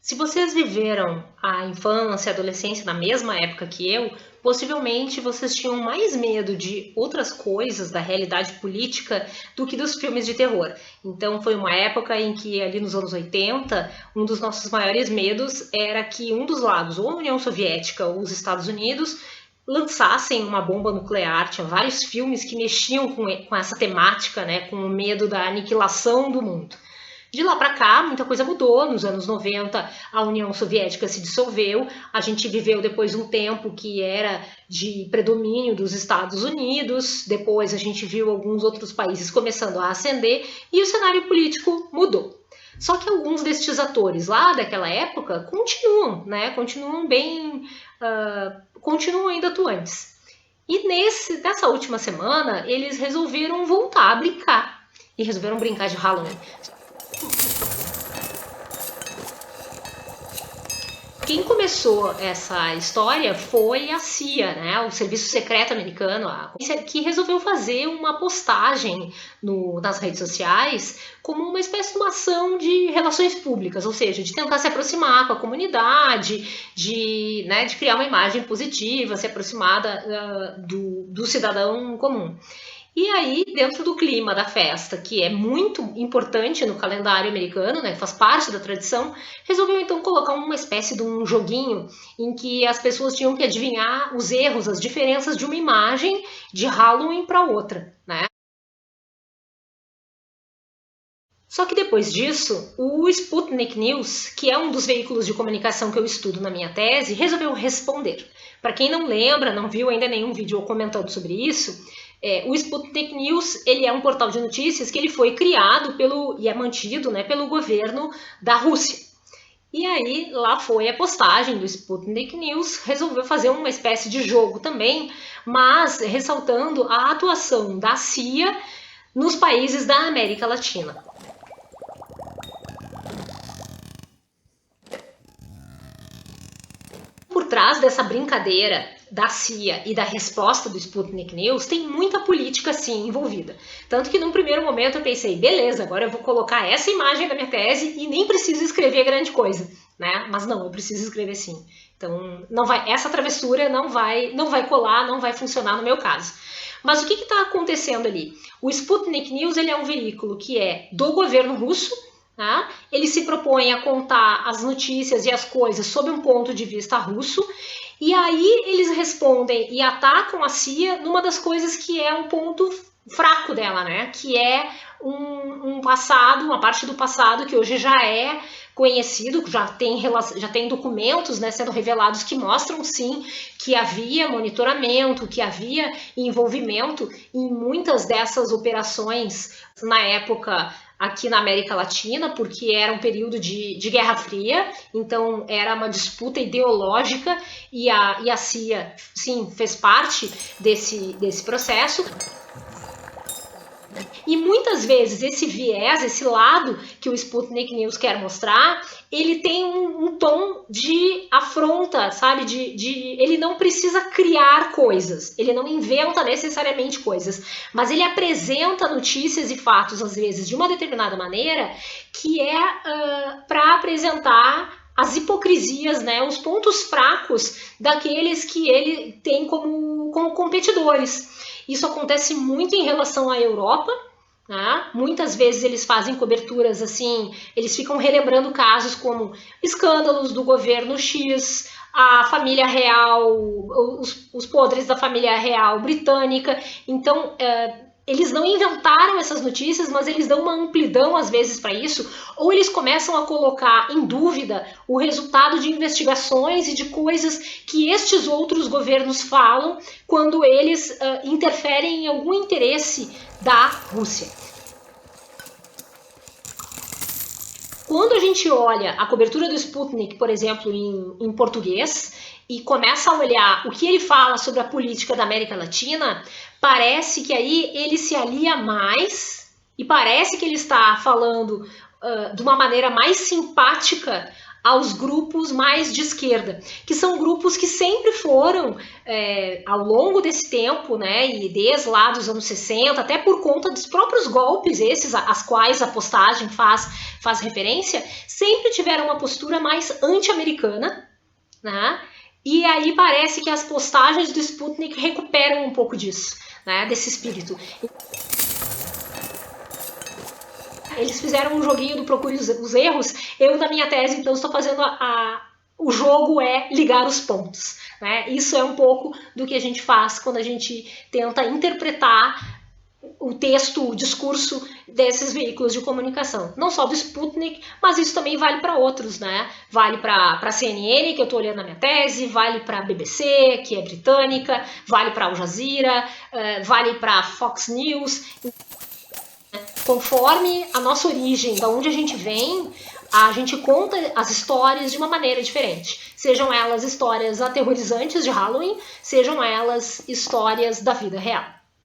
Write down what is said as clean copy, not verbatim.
Se vocês viveram a infância, a adolescência na mesma época que eu, possivelmente vocês tinham mais medo de outras coisas da realidade política do que dos filmes de terror. Então foi uma época em que, ali nos anos 80, um dos nossos maiores medos era que um dos lados, ou a União Soviética ou os Estados Unidos, lançassem uma bomba nuclear. Tinha vários filmes que mexiam com essa temática, né, com o medo da aniquilação do mundo. De lá para cá, muita coisa mudou. Nos anos 90, a União Soviética se dissolveu. A gente viveu depois um tempo que era de predomínio dos Estados Unidos. Depois a gente viu alguns outros países começando a ascender e o cenário político mudou. Só que alguns destes atores lá daquela época continuam, né? Continuam ainda atuantes. E nessa última semana, eles resolveram voltar a brincar. E resolveram brincar de Halloween. Quem começou essa história foi a CIA, né, o Serviço Secreto Americano, que resolveu fazer uma postagem nas redes sociais como uma espécie de uma ação de relações públicas, ou seja, de tentar se aproximar com a comunidade, de criar uma imagem positiva, se aproximar do cidadão comum. E aí, dentro do clima da festa, que é muito importante no calendário americano, né, faz parte da tradição, resolveu então colocar uma espécie de um joguinho em que as pessoas tinham que adivinhar os erros, as diferenças de uma imagem de Halloween para outra, né? Só que depois disso, o Sputnik News, que é um dos veículos de comunicação que eu estudo na minha tese, resolveu responder. Para quem não lembra, não viu ainda nenhum vídeo comentando sobre isso, o Sputnik News ele é um portal de notícias que ele foi criado e é mantido, né, pelo governo da Rússia. E aí lá foi a postagem do Sputnik News, resolveu fazer uma espécie de jogo também, mas ressaltando a atuação da CIA nos países da América Latina. Por trás dessa brincadeira da CIA e da resposta do Sputnik News, tem muita política, sim, envolvida. Tanto que, num primeiro momento, eu pensei, beleza, agora eu vou colocar essa imagem da minha tese e nem preciso escrever grande coisa, né? Mas não, eu preciso escrever sim. Então, essa travessura não vai colar, não vai funcionar no meu caso. Mas o que está acontecendo ali? O Sputnik News ele é um veículo que é do governo russo. Tá? Ele se propõe a contar as notícias e as coisas sob um ponto de vista russo, e aí eles respondem e atacam a CIA numa das coisas que é um ponto fraco dela, né? Que é um passado, uma parte do passado que hoje já é conhecido, já tem documentos, né, sendo revelados que mostram sim que havia monitoramento, que havia envolvimento em muitas dessas operações na época aqui na América Latina, porque era um período de Guerra Fria, então era uma disputa ideológica e a CIA, sim, fez parte desse processo. E muitas vezes esse viés, esse lado que o Sputnik News quer mostrar, ele tem um tom de afronta, sabe? Ele não precisa criar coisas, ele não inventa necessariamente coisas, mas ele apresenta notícias e fatos, às vezes, de uma determinada maneira, que é para apresentar as hipocrisias, né, os pontos fracos daqueles que ele tem como competidores. Isso acontece muito em relação à Europa. Muitas vezes eles fazem coberturas assim, eles ficam relembrando casos como escândalos do governo X, a família real, os podres da família real britânica. Então, eles não inventaram essas notícias, mas eles dão uma amplidão às vezes para isso, ou eles começam a colocar em dúvida o resultado de investigações e de coisas que estes outros governos falam quando eles interferem em algum interesse da Rússia. Quando a gente olha a cobertura do Sputnik, por exemplo, em português, e começa a olhar o que ele fala sobre a política da América Latina, parece que aí ele se alia mais e parece que ele está falando de uma maneira mais simpática aos grupos mais de esquerda, que são grupos que sempre foram, ao longo desse tempo, né, e desde lá dos anos 60, até por conta dos próprios golpes, esses às quais a postagem faz referência, sempre tiveram uma postura mais anti-americana, né, e aí parece que as postagens do Sputnik recuperam um pouco disso, né, desse espírito. Eles fizeram um joguinho do Procure os Erros. Eu, na minha tese, então, estou fazendo o jogo é ligar os pontos. Né? Isso é um pouco do que a gente faz quando a gente tenta interpretar o texto, o discurso desses veículos de comunicação. Não só do Sputnik, mas isso também vale para outros. Né? Vale para a CNN, que eu estou olhando na minha tese, vale para a BBC, que é britânica, vale para Al Jazeera, vale para Fox News. Conforme a nossa origem, da onde a gente vem, a gente conta as histórias de uma maneira diferente. Sejam elas histórias aterrorizantes de Halloween, sejam elas histórias da vida real.